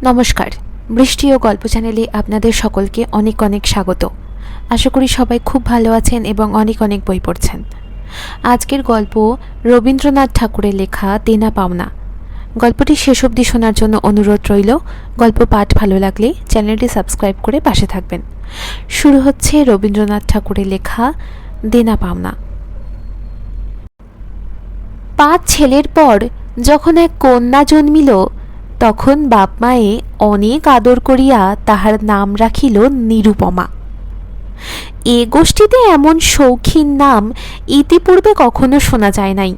নমস্কার, বৃষ্টি ও গল্প চ্যানেলে আপনাদের সকলকে অনেক অনেক স্বাগত। আশা করি সবাই খুব ভালো আছেন এবং অনেক অনেক বই পড়ছেন। আজকের গল্প রবীন্দ্রনাথ ঠাকুরের লেখা দেনা পাওনা। গল্পটি শেষ অবধি শোনার জন্য অনুরোধ রইল। গল্প পাঠ ভালো লাগলে চ্যানেলটি সাবস্ক্রাইব করে পাশে থাকবেন। শুরু হচ্ছে রবীন্দ্রনাথ ঠাকুরের লেখা দেনা পাওনা। 5 ছেলের পর যখন এক কন্যা জন্মিল, তখন বাপ মায়ে অনেক আদর করিয়া তাহার নাম রাখিল নিরুপমা। এ গোষ্ঠীতে এমন শৌখিন নাম ইতিপূর্বে কখনো শোনা যায় নাই।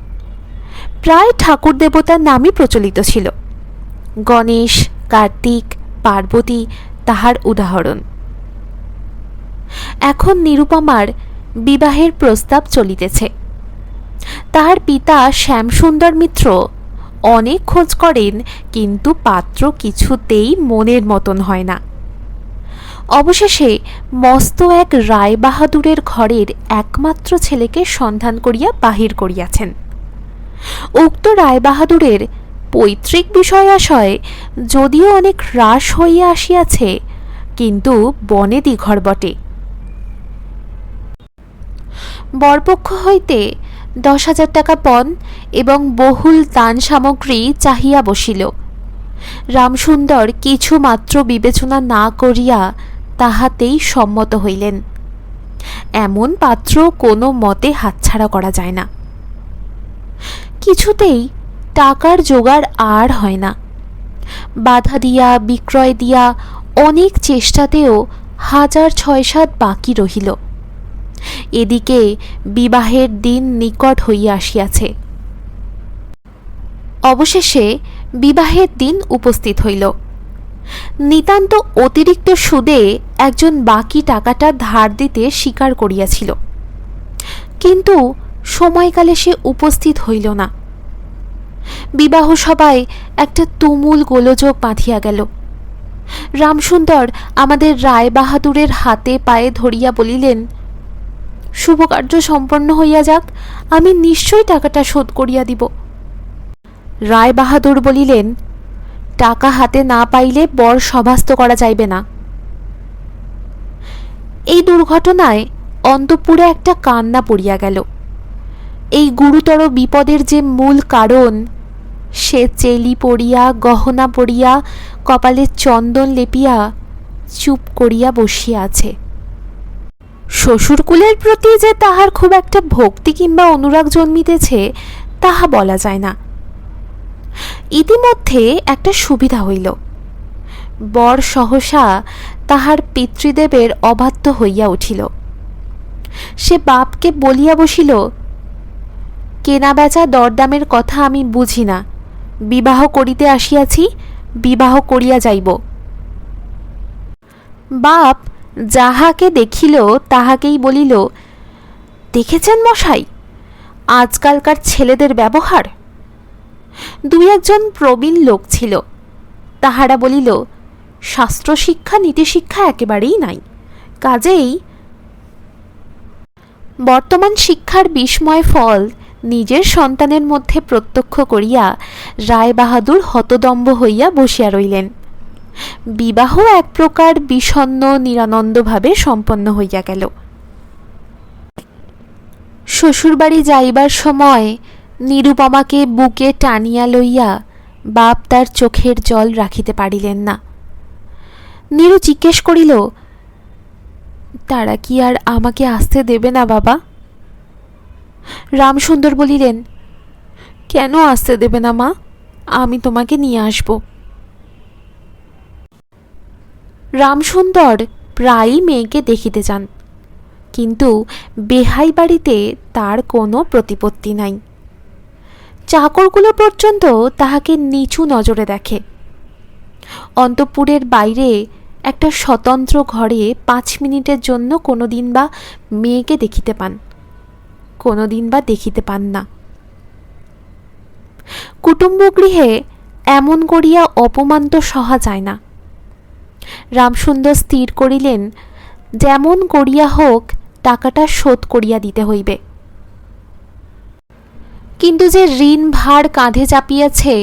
প্রায় ঠাকুর দেবতার নামই প্রচলিত ছিল। গণেশ, কার্তিক, পার্বতী তাহার উদাহরণ। এখন নিরুপমার বিবাহের প্রস্তাব চলিতেছে। তাহার পিতা শ্যামসুন্দর মিত্র অনেক খোঁজ করেন, কিন্তু পাত্র কিছুতেই মনের মতন হয় না। অবশেষে মস্ত এক রায়বাহাদুরের ঘরের একমাত্র ছেলেকে সন্ধান করিয়া বাহির করিয়াছেন। উক্ত রায়বাহাদুরের পৈতৃক বিষয়াশয় যদিও অনেক হ্রাস হইয়া আসিয়াছে, কিন্তু বনেদি ঘর বটে। বরপক্ষ হইতে 10,000 টাকা পণ এবং বহুল দান সামগ্রী চাহিয়া বসিল। রামসুন্দর কিছু মাত্র বিবেচনা না করিয়া তাহাতেই সম্মত হইলেন। এমন পাত্র কোনো মতে হাতছাড়া করা যায় না। কিছুতেই টাকার জোগাড় আর হয় না। বাধা দিয়া বিক্রয় দিয়া অনেক চেষ্টাতেও 6,7 বাকি রহিল। এদিকে বিবাহের দিন নিকট হইয়া আসিয়াছে। অবশেষে বিবাহের দিন উপস্থিত হইল। নিতান্ত অতিরিক্ত সুদে একজন বাকি টাকাটা ধার দিতে স্বীকার করিয়াছিল, কিন্তু সময়কালে সে উপস্থিত হইল না। বিবাহ সভায় একটা তুমুল গোলযোগ বাঁধিয়া গেল। রামসুন্দর আমাদের রায়বাহাদুরের হাতে পায়ে ধরিয়া বলিলেন, শুভকার্য সম্পন্ন হইয়া যাক, আমি নিশ্চয়ই টাকাটা শোধ করিয়া দিব। রায়বাহাদুর বলিলেন, টাকা হাতে না পাইলে বর সভাস্থ করা যাইবে না। এই দুর্ঘটনায় অন্তঃপুরে একটা কান্না পড়িয়া গেল। এই গুরুতর বিপদের যে মূল কারণ, সে চেলি পড়িয়া গহনা পড়িয়া কপালে চন্দন লেপিয়া চুপ করিয়া বসিয়া আছে। শ্বশুরকুলের প্রতি যে তাহার খুব একটা ভক্তি কিংবা অনুরাগ জন্মিতেছে, তাহা বলা যায় না। ইতিমধ্যে একটা সুবিধা হইল। বর সহসা তাহার পিতৃদেবের অবাধ্য হইয়া উঠিল। সে বাপকে বলিয়া বসিল, কেনা বেচা দরদামের কথা আমি বুঝি না, বিবাহ করিতে আসিয়াছি, বিবাহ করিয়া যাইব। বাপ যাহাকে দেখিল তাহাকেই বলিল, দেখেছেন মশাই, আজকালকার ছেলেদের ব্যবহার। 2-1 প্রবীণ লোক ছিল, তাহারা বলিল, শাস্ত্র শিক্ষা নীতিশিক্ষা একেবারেই নাই, কাজেই বর্তমান শিক্ষার বিস্ময় ফল নিজের সন্তানের মধ্যে প্রত্যক্ষ করিয়া রায়বাহাদুর হতদম্ব হইয়া বসিয়া রইলেন। বিবাহ এক প্রকার বিষণ্ণ নিরানন্দভাবে সম্পন্ন হইয়া গেল। শ্বশুরবাড়ি যাইবার সময় নিরুপমাকে বুকে টানিয়া লইয়া বাপ তার চোখের জল রাখিতে পারিলেন না। নীরু জিজ্ঞেস করিল, তারা কি আর আমাকে আসতে দেবে না বাবা? রামসুন্দর বলিলেন, কেন আসতে দেবে না মা, আমি তোমাকে নিয়ে আসব। রামসুন্দর প্রায়ই মেয়েকে দেখিতে যান, কিন্তু বেহাই বাড়িতে তার কোনো প্রতিপত্তি নাই। চাকরগুলো পর্যন্ত তাহাকে নিচু নজরে দেখে। অন্তঃপুরের বাইরে একটা স্বতন্ত্র ঘরে 5 মিনিটের জন্য কোনোদিন বা মেয়েকে দেখিতে পান, কোনোদিন বা দেখিতে পান না। কুটুম্বগৃহে এমন করিয়া অপমান তো সহা যায় না। রামসুন্দর স্থির করিলেন, যেমন করিয়া হোক টাকাটা শোধ করিয়া দিতে হইবে। কিন্তু যে ঋণ ভার কাঁধে চাপিয়াছে,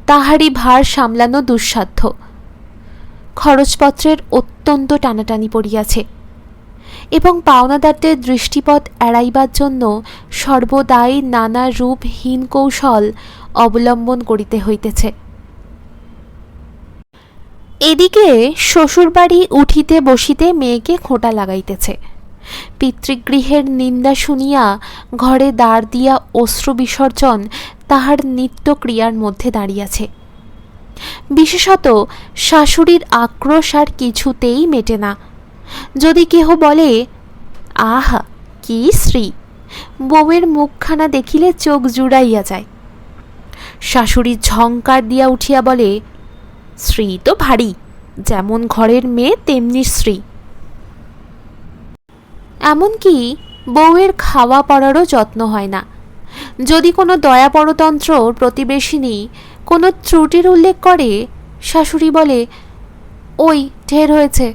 তাহারই ভার সামলানো দুঃসাধ্য। খরচপত্রের অত্যন্ত টানাটানি পড়িয়াছে এবং পাওনাদারদের দৃষ্টিপথ এড়াইবার জন্য সর্বদাই নানা রূপ হীন কৌশল অবলম্বন করিতে হইতেছে। এদিকে শ্বশুরবাড়ি উঠিতে বসিতে মেয়েকে খোঁটা লাগাইতেছে। পিতৃগৃহের নিন্দা শুনিয়া ঘরে দ্বার দিয়া অশ্রু বিসর্জন তাহার নিত্যক্রিয়ার মধ্যে দাঁড়িয়াছে। বিশেষত শাশুড়ির আক্রোশ আর কিছুতেই মেটে না। যদি কেহ বলে, আহা কি শ্রী, বউয়ের মুখখানা দেখিলে চোখ জুড়াইয়া যায়। শাশুড়ি ঝংকার দিয়া উঠিয়া বলে, শ্রী তো ভারী, যেমন ঘরের মেয়ে তেমনি শ্রী। এমনকি বউয়ের খাওয়া পড়ারও যত্ন হয় না। যদি কোনো দয়াপরতন্ত্র প্রতিবেশিনী কোনো ত্রুটির উল্লেখ করে, শাশুড়ি বলে, ওই ঢের হয়েছে।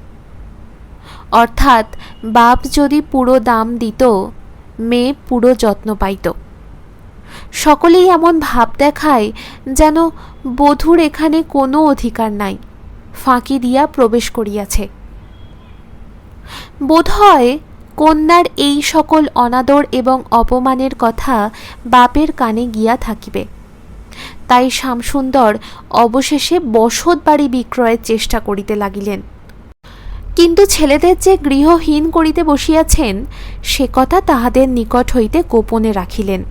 অর্থাৎ বাপ যদি পুরো দাম দিত, মেয়ে পুরো যত্ন পাইত। সকলেই এমন ভাব দেখায় যেন বধূর এখানে কোনো অধিকার নাই, ফাঁকি দিয়া প্রবেশ করিয়াছে। বোধহয় কন্যার এই সকল অনাদর এবং অপমানের কথা বাপের কানে গিয়া থাকিবে। তাই শ্যামসুন্দর অবশেষে বসত বাড়ি বিক্রয়ের চেষ্টা করিতে লাগিলেন। কিন্তু ছেলেদের যে গৃহহীন করিতে বসিয়াছেন, সে কথা তাহাদের নিকট হইতে গোপনে রাখিলেন।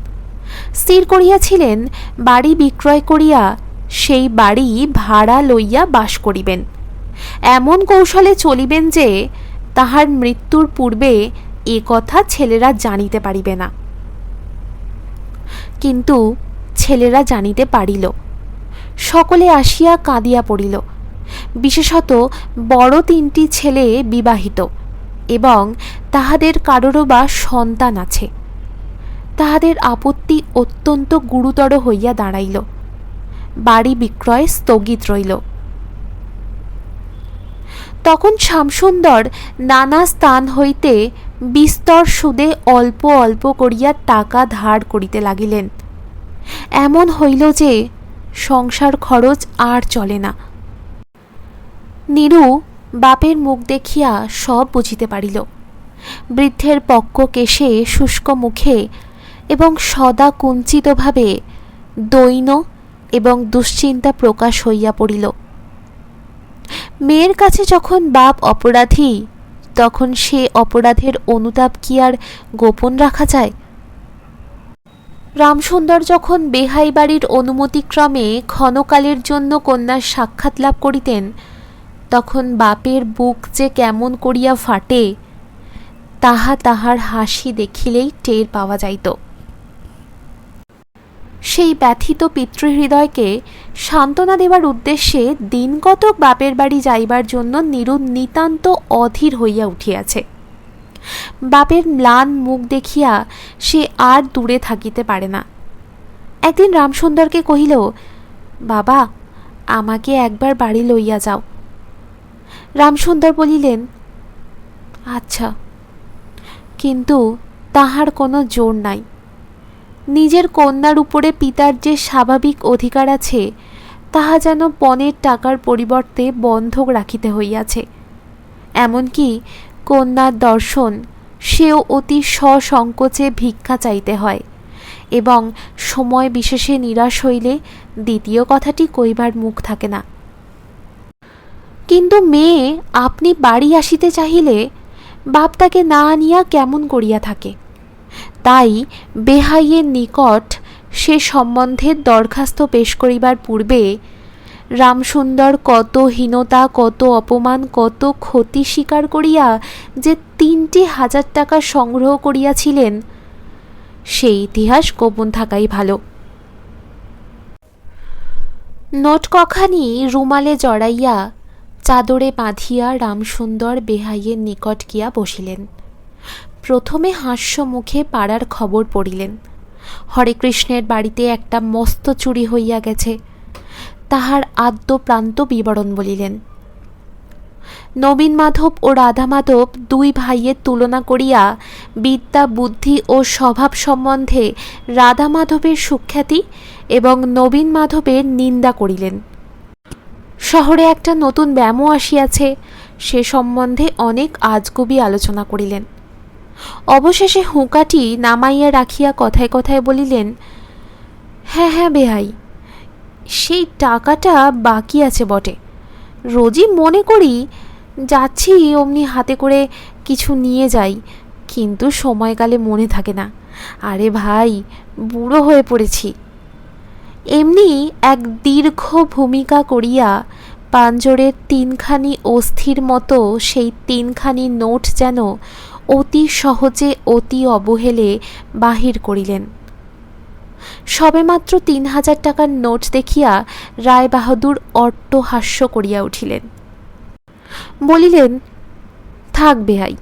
স্থির করিয়াছিলেন বাড়ি বিক্রয় করিয়া সেই বাড়ি ভাড়া লইয়া বাস করিবেন। এমন কৌশলে চলিবেন যে তাহার মৃত্যুর পূর্বে এ কথা ছেলেরা জানিতে পারিবে না। কিন্তু ছেলেরা জানিতে পারিল। সকলে আসিয়া কাঁদিয়া পড়িল। বিশেষত বড় তিনটি ছেলে বিবাহিত এবং তাহাদের কারোরও বা সন্তান আছে। তাহাদের আপত্তি অত্যন্ত গুরুতর হইয়া দাঁড়াইল। বাড়ি বিক্রয় স্থগিত রইল। তখন শ্যামসুন্দর নানা স্থান হইতে বিস্তর সুদে অল্প অল্প করিয়া টাকা ধার করিতে লাগিলেন। এমন হইল যে সংসার খরচ আর চলে না। নীরু বাপের মুখ দেখিয়া সব বুঝিতে পারিল। বৃদ্ধের পক্ক কেশে, শুষ্ক মুখে এবং সদা কুঞ্চিতভাবে দৈন্য এবং দুশ্চিন্তা প্রকাশ হইয়া পড়িল। মেয়ের কাছে যখন বাপ অপরাধী, তখন সে অপরাধের অনুতাপ কি আর গোপন রাখা যায়? রামসুন্দর যখন বেহাই বাড়ির অনুমতিক্রমে ক্ষণকালের জন্য কন্যার সাক্ষাৎ লাভ করিতেন, তখন বাপের বুক যে কেমন করিয়া ফাটে, তাহা তাহার হাসি দেখিলেই টের পাওয়া যাইত। সেই ব্যথিত পিতৃহৃদয়কে সান্ত্বনা দেবার উদ্দেশ্যে দিনকতক বাপের বাড়ি যাইবার জন্য নীরু নিতান্ত অধীর হইয়া উঠিয়াছে। বাপের ম্লান মুখ দেখিয়া সে আর দূরে থাকিতে পারে না। একদিন রামসুন্দরকে কহিল, বাবা, আমাকে একবার বাড়ি লইয়া যাও। রামসুন্দর বলিলেন, আচ্ছা। কিন্তু তাহার কোনো জোর নাই। নিজের কন্যার উপরে পিতার যে স্বাভাবিক অধিকার আছে, তাহা যেন পণের টাকার পরিবর্তে বন্ধক রাখিতে হইয়াছে। এমনকি কন্যার দর্শন, সেও অতি সসংকোচে ভিক্ষা চাইতে হয় এবং সময় বিশেষে নিরাশ হইলে দ্বিতীয় কথাটি কইবার মুখ থাকে না। কিন্তু মেয়ে আপনি বাড়ি আসিতে চাহিলে বাপ তাকে না আনিয়া কেমন করিয়া থাকে। তাই বেহাইয়ের নিকট সে সম্বন্ধে দরখাস্ত পেশ করিবার পূর্বে রামসুন্দর কত হীনতা, কত অপমান, কত ক্ষতি স্বীকার করিয়া যে 3,000 টাকা সংগ্রহ করিয়াছিলেন, সেই ইতিহাস গোপন থাকাই ভালো। নোট কখানি রুমালে জড়াইয়া চাদরে বাঁধিয়া রামসুন্দর বেহাইয়ের নিকট গিয়া বসিলেন। প্রথমে হাস্য মুখে পাড়ার খবর পড়িলেন। হরেকৃষ্ণের বাড়িতে একটা মস্ত চুরি হইয়া গেছে, তাহার আদ্য প্রান্ত বিবরণ বলিলেন। নবীন মাধব ও রাধা মাধব দুই ভাইয়ের তুলনা করিয়া বিদ্যা, বুদ্ধি ও স্বভাব সম্বন্ধে রাধা মাধবের সুখ্যাতি এবং নবীন মাধবের নিন্দা করিলেন। শহরে একটা নতুন ব্যামো আসিয়াছে, সে সম্বন্ধে অনেক আজগুবি আলোচনা করিলেন। অবশেষে হুঁকাটি নামাইয়া রাখিয়া কথায় কথায় বলিলেন, হ্যাঁ হ্যাঁ বেহাই, সেই টাকাটা বাকি আছে বটে। রোজই মনে করি যাচ্ছি অমনি হাতে করে কিছু নিয়ে যাই, কিন্তু সময়কালে মনে থাকে না। আরে ভাই, বুড়ো হয়ে পড়েছি। এমনি এক দীর্ঘ ভূমিকা করিয়া পাঞ্জরের তিনখানি অস্থির মতো সেই তিনখানি নোট যেন অতি সহজে অতি অবহেলে বাহির করিলেন। সবেমাত্র ৩,০০০ টাকার নোট দেখিয়া রায়বাহাদুর অট্টহাস্য করিয়া উঠিলেন। বলিলেন, থাক বেহাই,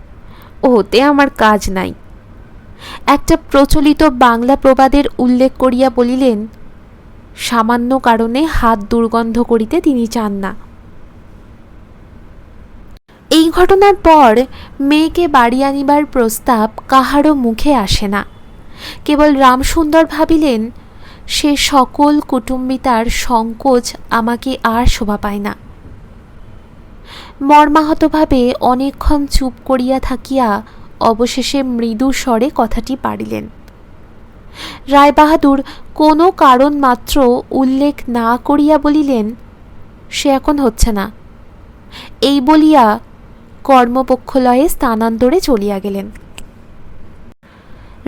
ওতে আমার কাজ নাই। একটা প্রচলিত বাংলা প্রবাদের উল্লেখ করিয়া বলিলেন, সামান্য কারণে হাত দুর্গন্ধ করিতে তিনি চান না। এই ঘটনার পর মেয়েকে বাড়ি আনিবার প্রস্তাব কাহারও মুখে আসে না। কেবল রামসুন্দর ভাবিলেন, সে সকল কুটুম্বিতার সংকোচ আমাকে আর শোভা পায় না। মর্মাহতভাবে অনেকক্ষণ চুপ করিয়া থাকিয়া অবশেষে মৃদু স্বরে কথাটি পাড়িলেন। রায়বাহাদুর কোনো কারণ মাত্র উল্লেখ না করিয়া বলিলেন, সে এখন হচ্ছে না। এই বলিয়া কর্মপক্ষলয়ে স্থানান্তরে চলিয়া গেলেন।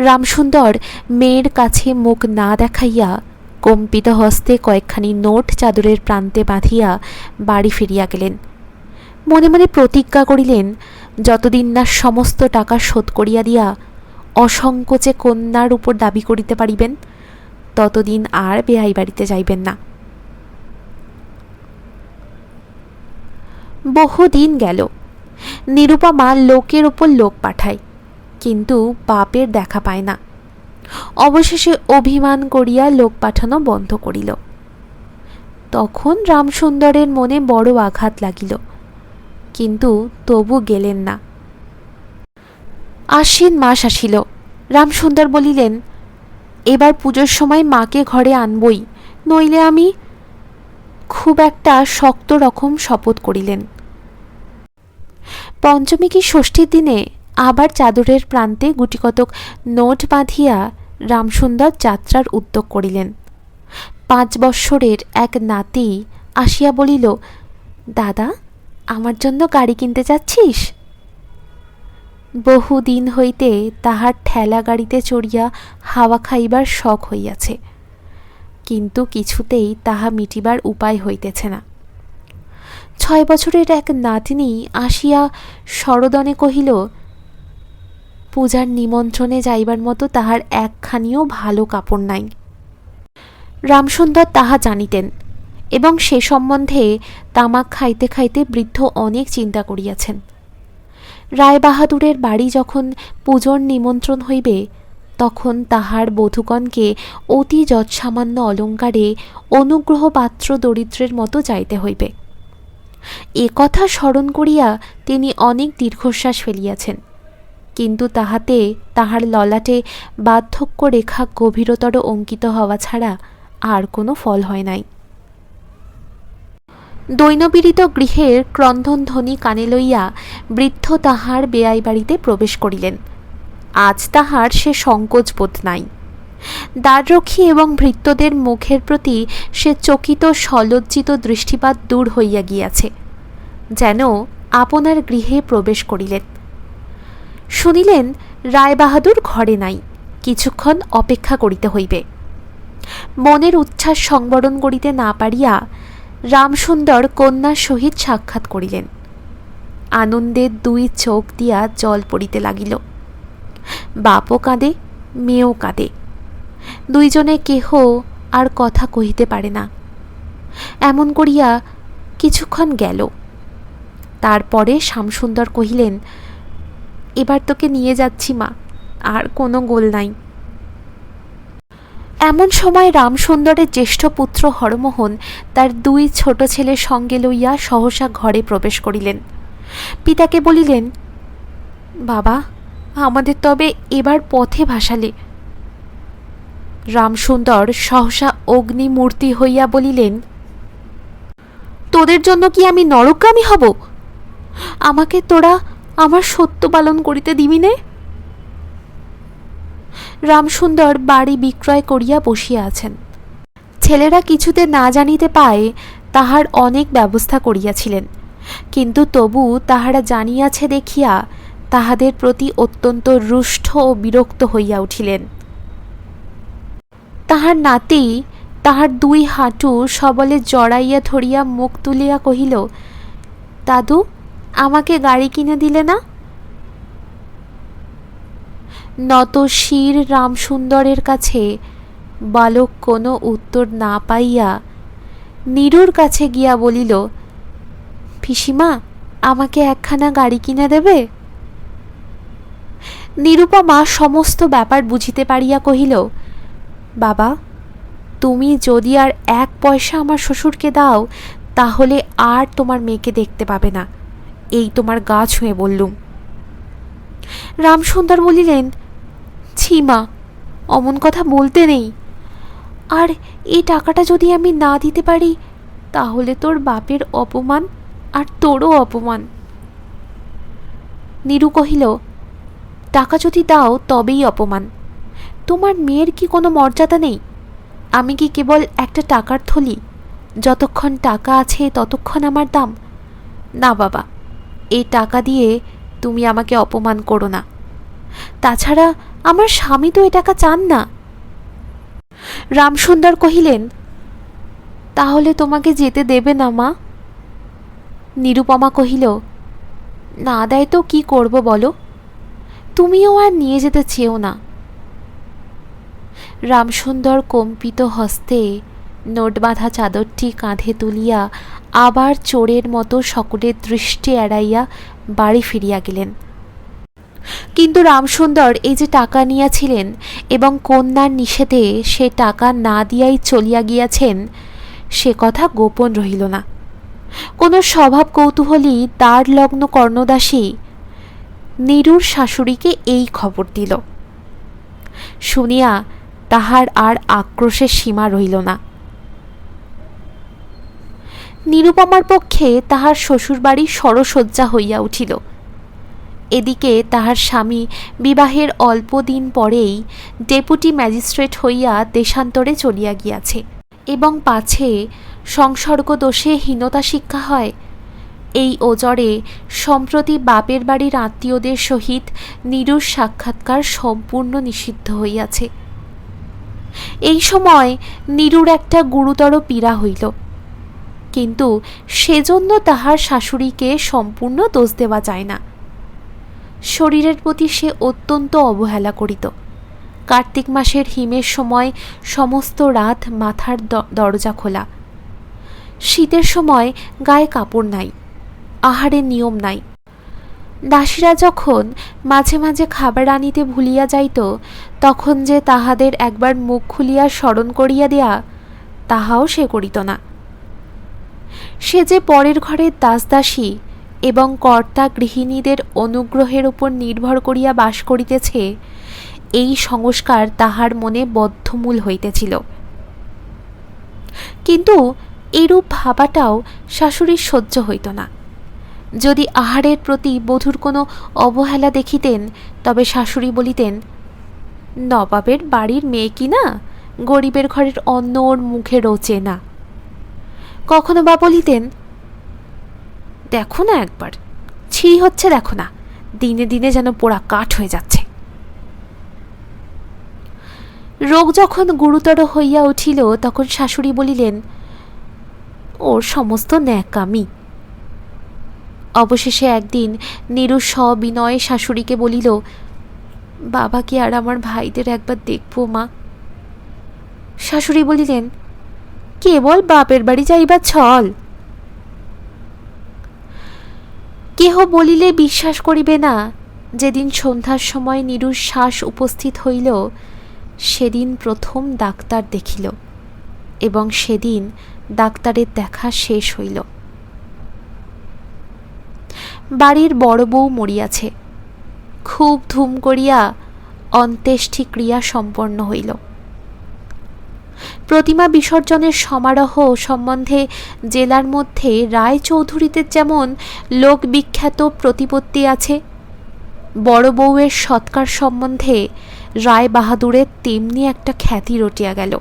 রামসুন্দর মেয়ের কাছে মুখ না দেখাইয়া কম্পিত হস্তে কয়েকখানি নোট চাদরের প্রান্তে বাঁধিয়া বাড়ি ফিরিয়া গেলেন। মনে মনে প্রতিজ্ঞা করিলেন, যতদিন না সমস্ত টাকা শোধ করিয়া দিয়া অসংকোচে কন্যার উপর দাবি করিতে পারিবেন, ততদিন আর বেহাই বাড়িতে যাইবেন না। বহুদিন গেল। নিরুপমা লোকের ওপর লোক পাঠায়, কিন্তু বাপের দেখা পায় না। অবশেষে অভিমান করিয়া লোক পাঠানো বন্ধ করিল। তখন রামসুন্দরের মনে বড় আঘাত লাগিল, কিন্তু তবু গেলেন না। আশ্বিন মাস আসিল। রামসুন্দর বলিলেন, এবার পুজোর সময় মাকে ঘরে আনবই, নইলে আমি। খুব একটা শক্ত রকম শপথ করিলেন। পঞ্চমী কি ষষ্ঠীর দিনে আবার চাদরের প্রান্তে গুটিকতক নোট বাঁধিয়া রামসুন্দর যাত্রার উদ্যোগ করিলেন। ৫ বৎসরের এক নাতি আসিয়া বলিল, দাদা, আমার জন্য গাড়ি কিনতে যাচ্ছিস? বহুদিন হইতে তাহার ঠেলা গাড়িতে চড়িয়া হাওয়া খাইবার শখ হইয়াছে, কিন্তু কিছুতেই তাহা মিটিবার উপায় হইতেছে না। ৬ বছরের এক নাতনি আসিয়া সরদনে কহিল, পূজার নিমন্ত্রণে যাইবার মতো তাহার একখানিও ভালো কাপড় নাই। রামসুন্দর তাহা জানিতেন এবং সে সম্বন্ধে তামাক খাইতে খাইতে বৃদ্ধ অনেক চিন্তা করিয়াছেন। রায়বাহাদুরের বাড়ি যখন পুজোর নিমন্ত্রণ হইবে, তখন তাহার বধূগণকে অতি যৎসামান্য অলঙ্কারে অনুগ্রহ পাত্র দরিদ্রের মতো যাইতে হইবে। এ কথা স্মরণ করিয়া তিনি অনেক দীর্ঘশ্বাস ফেলিয়াছেন, কিন্তু তাহাতে তাহার ললাটে বার্ধক্য রেখা গভীরতর অঙ্কিত হওয়া ছাড়া আর কোনো ফল হয় নাই। দৈনপীড়িত গৃহের ক্রন্দনধ্বনি কানে লইয়া বৃদ্ধ তাহার বেয়াই বাড়িতে প্রবেশ করিলেন। আজ তাহার সে সংকোচ বোধ নাই। দ্বাররক্ষী এবং ভৃত্যদের মুখের প্রতি সে চকিত সলজ্জিত দৃষ্টিপাত দূর হইয়া গিয়াছে, যেন আপনার গৃহে প্রবেশ করিলেন। শুনিলেন রায়বাহাদুর ঘরে নাই, কিছুক্ষণ অপেক্ষা করিতে হইবে। মনের উচ্ছ্বাস সংবরণ করিতে না পারিয়া রামসুন্দর কন্যার সহিত সাক্ষাৎ করিলেন। আনন্দে ২ চোখ দিয়া জল পড়িতে লাগিল। বাপও কাঁদে, মেয়েও কাঁদে। দুইজনে কেহ আর কথা কহিতে পারে না। এমন করিয়া কিছুক্ষণ গেল। তারপরে শ্যামসুন্দর কহিলেন, এবার তোকে নিয়ে যাচ্ছি মা, আর কোনো গোল নাই। এমন সময় রামসুন্দরের জ্যেষ্ঠ পুত্র হরমোহন তার ২ ছোট ছেলের সঙ্গে লইয়া সহসা ঘরে প্রবেশ করিলেন। পিতাকে বলিলেন, বাবা, আমাদের তবে এবার পথে ভাসালে। রামসুন্দর সহসা অগ্নিমূর্তি হইয়া বলিলেন, তোদের জন্য কি আমি নরকগামী হব? আমাকে তোরা আমার সত্য পালন করিতে দিবি নে? রামসুন্দর বাড়ি বিক্রয় করিয়া বসিয়া আছেন। ছেলেরা কিছুতে না জানিতে পায় তাহার অনেক ব্যবস্থা করিয়াছিলেন, কিন্তু তবু তাহারা জানিয়াছে দেখিয়া তাহাদের প্রতি অত্যন্ত রুষ্ট ও বিরক্ত হইয়া উঠিলেন। তাহার নাতি তাহার দুই হাঁটু সবলে জড়াইয়া ধরিয়া মুখ তুলিয়া কহিল, দাদু, আমাকে গাড়ি কিনে দিলে না? নত শির রামসুন্দরের কাছে বালক কোনো উত্তর না পাইয়া নীরুর কাছে গিয়া বলিল, পিসিমা, আমাকে একখানা গাড়ি কিনে দেবে? নিরুপমা সমস্ত ব্যাপার বুঝিতে পারিয়া কহিল, বাবা, তুমি যদি আর 1 পয়সা আমার শ্বশুরকে দাও তাহলে আর তোমার মেয়েকে দেখতে পাবে না, এই তোমার গা ছুঁয়ে বললুম। রামসুন্দর বলিলেন, ছি মা, অমন কথা বলতে নেই। আর এই টাকাটা যদি আমি না দিতে পারি তাহলে তোর বাপের অপমান আর তোরও অপমান। নীরু কহিল, টাকা যদি দাও তবেই অপমান। তোমার মেয়ের কি কোনো মর্যাদা নেই? আমি কি কেবল একটা টাকার থলি? যতক্ষণ টাকা আছে ততক্ষণ আমার দাম। না বাবা, এই টাকা দিয়ে তুমি আমাকে অপমান করো না। তাছাড়া আমার স্বামী তো এ টাকা চান না। রামসুন্দর কহিলেন, তাহলে তোমাকে যেতে দেবে না মা? নিরুপমা কহিল, না দেয় তো কি করব বলো? তুমিও আর নিয়ে যেতে চেও না। রামসুন্দর কম্পিত হস্তে নোট বাঁধা চাদরটি কাঁধে তুলিয়া আবার চোরের মতো সকলের দৃষ্টি এড়াইয়া বাড়ি ফিরিয়া গেলেন। কিন্তু রামসুন্দর এই যে টাকা নিয়াছিলেন এবং কন্যার নিষেধে সে টাকা না দিয়াই চলিয়া গিয়াছেন, সে কথা গোপন রহিল না। কোনো স্বভাব কৌতূহলী দ্বার লগ্ন কর্ণদাসী নীরুর শাশুড়িকে এই খবর দিল। শুনিয়া তাহার আর আক্রোশের সীমা রহিল না। নিরুপমার পক্ষে তাহার শ্বশুরবাড়ি সরসজ্জা হইয়া উঠিল। এদিকে তাহার স্বামী বিবাহের অল্প দিন পরেই ডেপুটি ম্যাজিস্ট্রেট হইয়া দেশান্তরে চলিয়া গিয়াছে, এবং পাছে সংসর্গ দোষে হীনতা শিক্ষা হয়, এই ওজরে সম্প্রতি বাপের বাড়ির আত্মীয়দের সহিত নীরুর সাক্ষাৎকার সম্পূর্ণ নিষিদ্ধ হইয়াছে। এই সময় নীরুর একটা গুরুতর পীড়া হইল, কিন্তু সেজন্য তাহার শাশুড়িকে সম্পূর্ণ দোষ দেওয়া যায় না। শরীরের প্রতি সে অত্যন্ত অবহেলা করিত। কার্তিক মাসের হিমের সময় সমস্ত রাত মাথার দরজা খোলা। শীতের সময় গায়ে কাপড় নাই, আহারের নিয়ম নাই। দাসীরা যখন মাঝে মাঝে খাবার আনিতে ভুলিয়া যাইত, তখন যে তাহাদের একবার মুখ খুলিয়া স্মরণ করিয়া দেয়া, তাহাও সে করিত না। সে যে পরের ঘরের দাসদাসী এবং কর্তা গৃহিণীদের অনুগ্রহের উপর নির্ভর করিয়া বাস করিতেছে, এই সংস্কার তাহার মনে বদ্ধমূল হইতেছিল। কিন্তু এরূপ ভাবাটাও শাশুড়ির সহ্য হইত না। যদি আহারের প্রতি বধূর কোনো অবহেলা দেখিতেন, তবে শাশুড়ি বলিতেন, নবাবের বাড়ির মেয়ে কি না, গরিবের ঘরের অন্ন ওর মুখে রোচে না। কখনো বা বলিতেন, দেখো না একবার, ছিঁড়ি হচ্ছে দেখো না, দিনে দিনে যেন পোড়া কাঠ হয়ে যাচ্ছে। রোগ যখন গুরুতর হইয়া উঠিল, তখন শাশুড়ি বলিলেন, ওর সমস্ত ন্যাকামি। অবশেষে একদিন নীরু সবিনয়ে শাশুড়িকে বলিল, বাবাকে আর আমার ভাইদের একবার দেখব মা। শাশুড়ি বলিলেন, কেবল বাপের বাড়ি যাইবার ছল। কেহ বলিলে বিশ্বাস করিবে না, যেদিন সন্ধ্যার সময় নীরুর শ্বাস উপস্থিত হইল, সেদিন প্রথম ডাক্তার দেখিল, এবং সেদিন ডাক্তারের দেখা শেষ হইল। বাড়ির বড় বউ মরিয়াছে। খুব ধুম করিয়া অন্ত্যেষ্টি ক্রিয়া সম্পন্ন হইল। প্রতিমা বিসর্জনের সমারোহ সম্বন্ধে জেলার মধ্যে রায়চৌধুরীদের যেমন লোকবিখ্যাত প্রতিপত্তি আছে, বড় বউয়ের সৎকার সম্বন্ধে রায় বাহাদুরের তেমনি একটা খ্যাতি রটিয়া গেল।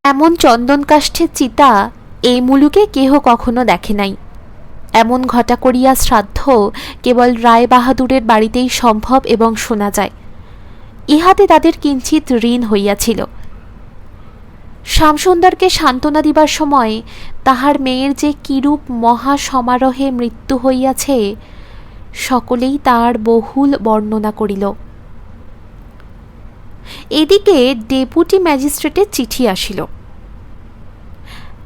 এমন চন্দনকাষ্ঠের চিতা এই মুলুকে কেহ কখনো দেখে নাই। এমন ঘটা করিয়া শ্রাদ্ধ কেবল রায় বাহাদুরের বাড়িতেই সম্ভব এবং শোনা যায়। ইহাতে তাদের কিঞ্চিত ঋণ হইয়াছিল। শ্যামসুন্দরকে সান্ত্বনা দিবার সময় তাহার মেয়ের যে কিরূপ মহা সমারোহে মৃত্যু হইয়াছে সকলেই তার বহুল বর্ণনা করিল। এদিকে ডেপুটি ম্যাজিস্ট্রেটের চিঠি আসিল।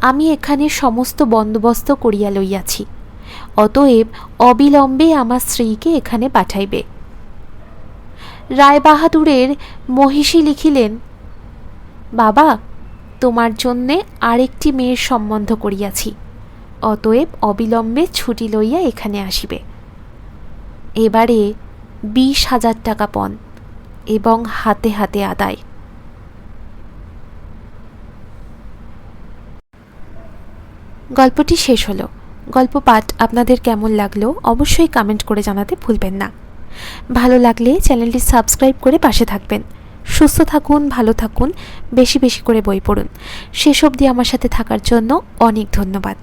আমি এখানে সমস্ত বন্দোবস্ত করিয়া লইয়াছি, অতএব অবিলম্বে আমার স্ত্রীকে এখানে পাঠাইবে। রায়বাহাদুরের মহিষী লিখিলেন, বাবা, তোমার জন্যে আরেকটি মেয়ের সম্বন্ধ করিয়াছি, অতএব অবিলম্বে ছুটি লইয়া এখানে আসিবে। এবারে 20,000 টাকা পণ এবং হাতে হাতে আদায়। গল্পটি শেষ হলো। গল্প পাঠ আপনাদের কেমন লাগলো অবশ্যই কমেন্ট করে জানাতে ভুলবেন না। ভালো লাগলে চ্যানেলটি সাবস্ক্রাইব করে পাশে থাকবেন। সুস্থ থাকুন, ভালো থাকুন, বেশি বেশি করে বই পড়ুন। শেষ অবধি আমার সাথে থাকার জন্য অনেক ধন্যবাদ।